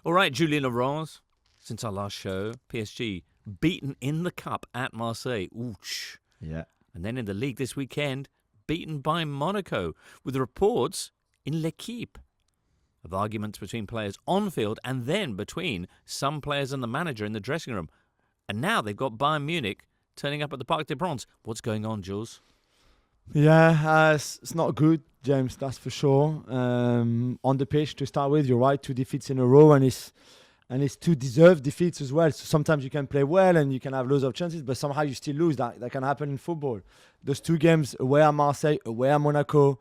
All right, Julien Laurens, since our last show, PSG beaten in the cup at Marseille. Ouch. Yeah. And then in the league this weekend, beaten by Monaco, with reports in L'Equipe of arguments between players on field and then between some players and the manager in the dressing room. And now they've got Bayern Munich turning up at the Parc des Princes. What's going on, Jules? Yeah, it's not good, James, that's for sure. On the pitch, to start with, you're right, 2 defeats in a row, and it's 2 deserved defeats as well. So sometimes you can play well and you can have loads of chances, but somehow you still lose. That can happen in football. Those 2 games, away at Marseille, away at Monaco,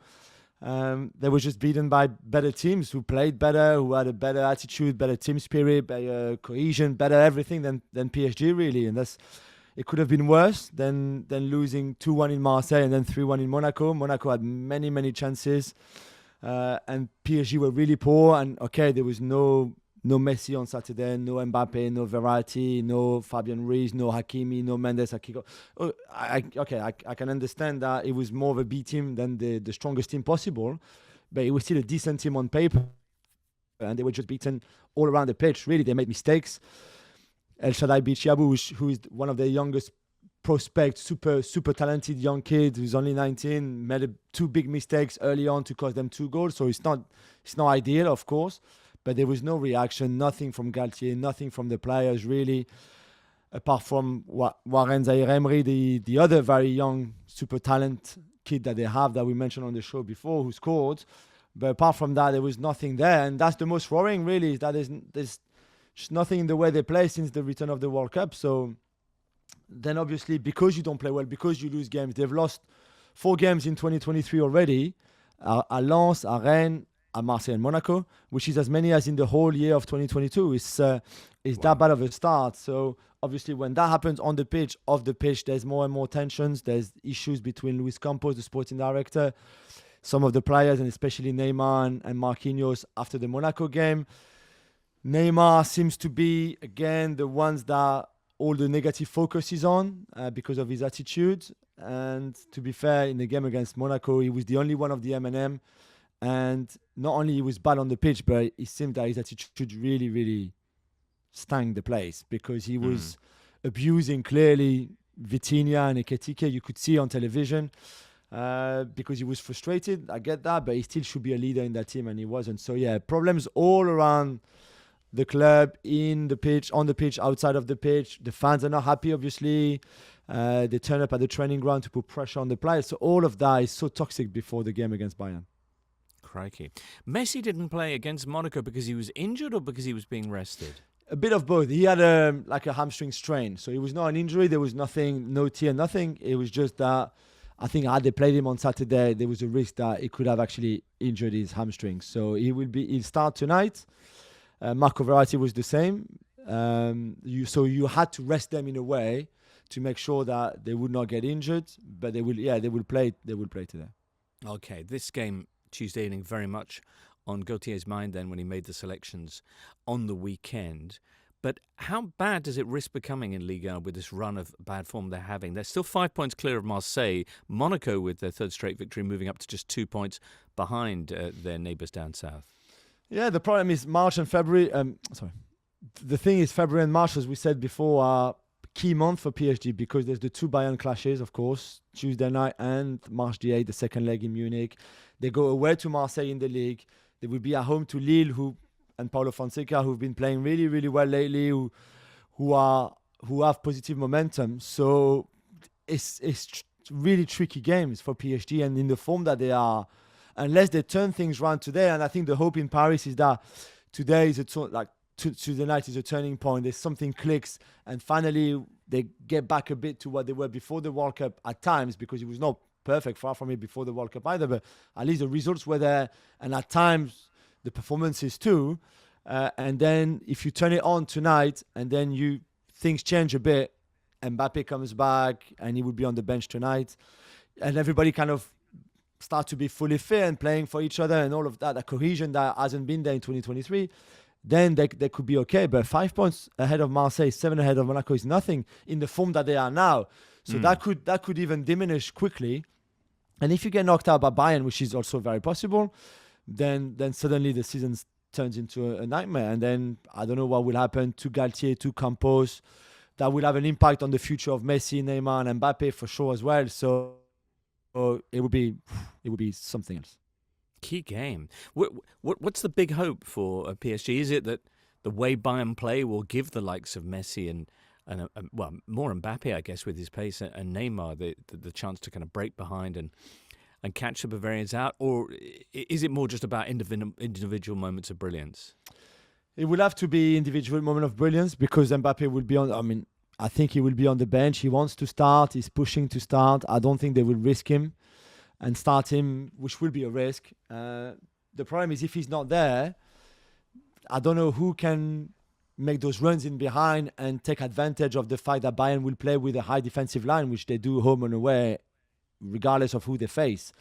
they were just beaten by better teams who played better, who had a better attitude, better team spirit, better cohesion, better everything than PSG, really. And it could have been worse than losing 2-1 in Marseille and then 3-1 in Monaco. Monaco had many, many chances. And PSG were really poor. And okay, there was no Messi on Saturday, no Mbappe, no Verratti, no Fabian Ruiz, no Hakimi, no Mendes, Akiko. I can understand that it was more of a B team than the strongest team possible. But it was still a decent team on paper. And they were just beaten all around the pitch. Really, they made mistakes. El Shaddai Bichiabu, who is one of the youngest prospects, super talented young kid who's only 19, made 2 big mistakes early on to cost them 2 goals. So it's not ideal, of course, but there was no reaction, nothing from Galtier, nothing from the players really, apart from Warren Zaïre-Emery, the other very young super talent kid that they have that we mentioned on the show before, who scored. But apart from that, there was nothing there, and that's the most worrying really, is that there's just nothing in the way they play since the return of the World Cup. So then obviously, because you don't play well, because you lose games, they've lost 4 games in 2023 already, at Lens, at Rennes, at Marseille and Monaco, which is as many as in the whole year of 2022. It's that bad of a start. So obviously when that happens on the pitch, off the pitch, there's more and more tensions. There's issues between Luis Campos, the sporting director, some of the players, and especially Neymar and Marquinhos after the Monaco game. Neymar seems to be, again, the ones that all the negative focus is on because of his attitude. And to be fair, in the game against Monaco, he was the only one of the M&M. And not only he was bad on the pitch, but it seemed that his attitude really, really stank the place because he was abusing clearly Vitinha and Ekitike. You could see on television because he was frustrated. I get that, but he still should be a leader in that team, and he wasn't. So yeah, problems all around the club, in the pitch, on the pitch, outside of the pitch. The fans are not happy, obviously. They turn up at the training ground to put pressure on the players. So all of that is so toxic before the game against Bayern. Crikey. Messi didn't play against Monaco because he was injured or because he was being rested? A bit of both. He had a hamstring strain. So it was not an injury. There was nothing, no tear, nothing. It was just that I think had they played him on Saturday, there was a risk that he could have actually injured his hamstring. So he'll start tonight. Marco Verratti was the same. So you had to rest them in a way to make sure that they would not get injured. But they will play today. Okay, this game Tuesday evening very much on Gautier's mind then when he made the selections on the weekend. But how bad does it risk becoming in Ligue 1 with this run of bad form they're having? They're still 5 points clear of Marseille. Monaco, with their 3rd straight victory, moving up to just 2 points behind their neighbours down south. Yeah, the problem is March and February. The thing is February and March, as we said before, are key month for PSG because there's the 2 Bayern clashes, of course, Tuesday night and March the 8th, the second leg in Munich. They go away to Marseille in the league. They will be at home to Lille, and Paulo Fonseca, who've been playing really, really well lately, who have positive momentum. So it's really tricky games for PSG, and in the form that they are, unless they turn things around today. And I think the hope in Paris is that today is Tuesday night is a turning point. There's something clicks, and finally they get back a bit to what they were before the World Cup at times, because it was not perfect, far from it before the World Cup either, but at least the results were there, and at times the performances too. And then if you turn it on tonight and then things change a bit, Mbappe comes back and he will be on the bench tonight, and everybody kind of start to be fully fit and playing for each other and all of that, a cohesion that hasn't been there in 2023, then they could be okay. But 5 points ahead of Marseille, 7 ahead of Monaco is nothing in the form that they are now. So that could even diminish quickly. And if you get knocked out by Bayern, which is also very possible, then suddenly the season's turns into a nightmare. And then I don't know what will happen to Galtier, to Campos. That will have an impact on the future of Messi, Neymar, and Mbappe for sure as well. So it would be something else. Key game. What's the big hope for PSG? Is it that the way Bayern play will give the likes of Messi and well, more Mbappe, I guess, with his pace, and Neymar the chance to kind of break behind and catch the Bavarians out? Or is it more just about individual moments of brilliance? It will have to be individual moment of brilliance, because Mbappe will be on. I mean, I think he will be on the bench. He wants to start. He's pushing to start. I don't think they will risk him and start him, which will be a risk. The problem is if he's not there, I don't know who can make those runs in behind and take advantage of the fact that Bayern will play with a high defensive line, which they do home and away, regardless of who they face.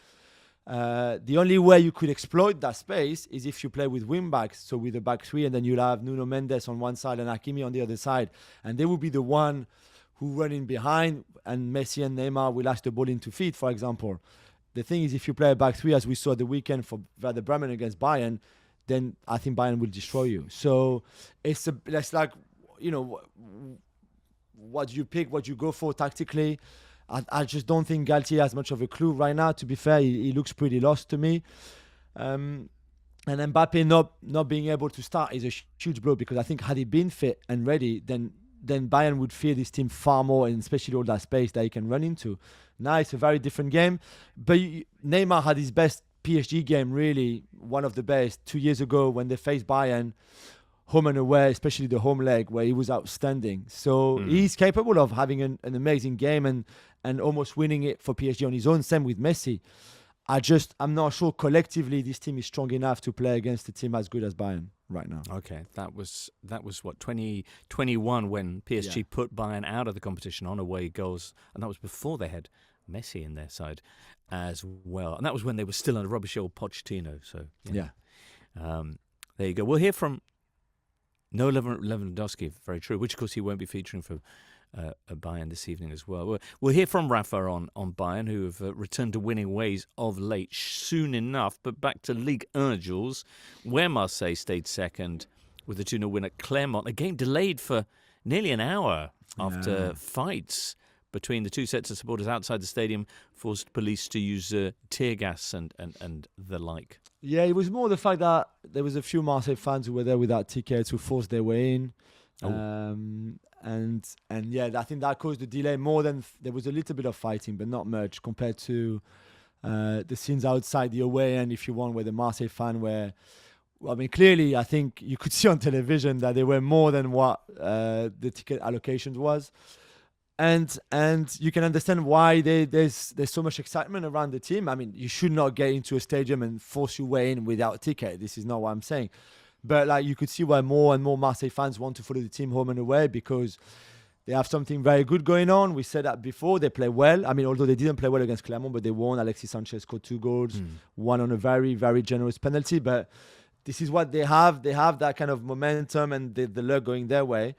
The only way you could exploit that space is if you play with wing backs, so with a back three, and then you'll have Nuno Mendes on one side and Hakimi on the other side, and they will be the one who run in behind, and Messi and Neymar will ask the ball into feet, for example. The thing is, if you play a back three, as we saw the weekend for Werder Bremen against Bayern, then I think Bayern will destroy you. So it's like, you know, what you pick, what you go for tactically. I just don't think Galtier has much of a clue right now. To be fair, he looks pretty lost to me. And Mbappe not being able to start is a huge blow, because I think had he been fit and ready, then Bayern would fear this team far more, and especially all that space that he can run into. Now it's a very different game. But Neymar had his best PSG game, really, one of the best, 2 years ago when they faced Bayern, home and away, especially the home leg, where he was outstanding. So he's capable of having an amazing game and almost winning it for PSG on his own. Same with Messi. I'm not sure collectively this team is strong enough to play against a team as good as Bayern right now. Okay, that was what, 2021 when PSG put Bayern out of the competition on away goals, and that was before they had Messi in their side as well, and that was when they were still under rubbish old Pochettino. So there you go. We'll hear from Lewandowski, very true, which of course he won't be featuring for Bayern this evening as well. We'll hear from Rafa on Bayern, who have returned to winning ways of late soon enough. But back to Ligue 1, Jules, where Marseille stayed second with a 2-0 win at Clermont. A game delayed for nearly an hour after fights between the two sets of supporters outside the stadium forced police to use tear gas and the like. Yeah, it was more the fact that there was a few Marseille fans who were there without tickets who forced their way in. And I think that caused the delay more than there was a little bit of fighting, but not much compared to the scenes outside the away end, if you want, where the Marseille fan were. I mean, clearly, I think you could see on television that they were more than what the ticket allocations was. And you can understand why there's so much excitement around the team. I mean, you should not get into a stadium and force your way in without a ticket. This is not what I'm saying. But like, you could see why more and more Marseille fans want to follow the team home and away, because they have something very good going on. We said that before. They play well. I mean, although they didn't play well against Clermont, but they won. Alexis Sanchez scored 2 goals, one on a very, very generous penalty. But this is what they have. They have that kind of momentum and the luck going their way.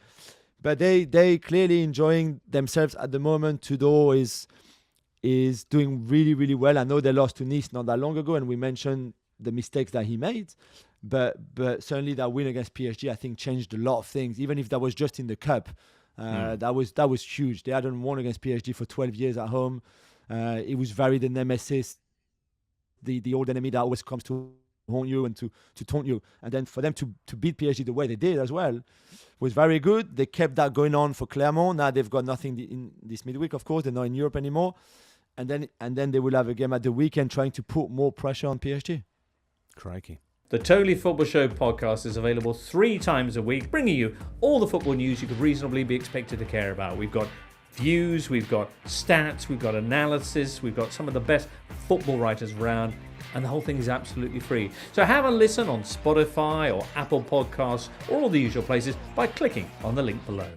But they clearly enjoying themselves at the moment. Tudor is doing really, really well. I know they lost to Nice not that long ago, and we mentioned the mistakes that he made. But certainly that win against PSG, I think, changed a lot of things. Even if that was just in the cup, that was huge. They hadn't won against PSG for 12 years at home. It was very the nemesis, the old enemy that always comes to haunt you and to taunt you. And then for them to beat PSG the way they did as well was very good. They kept that going on for Clermont. Now they've got nothing in this midweek, of course. They're not in Europe anymore. And then they will have a game at the weekend trying to put more pressure on PSG. Crikey. The Totally Football Show podcast is available 3 times a week, bringing you all the football news you could reasonably be expected to care about. We've got views, we've got stats, we've got analysis, we've got some of the best football writers around, and the whole thing is absolutely free. So have a listen on Spotify or Apple Podcasts or all the usual places by clicking on the link below.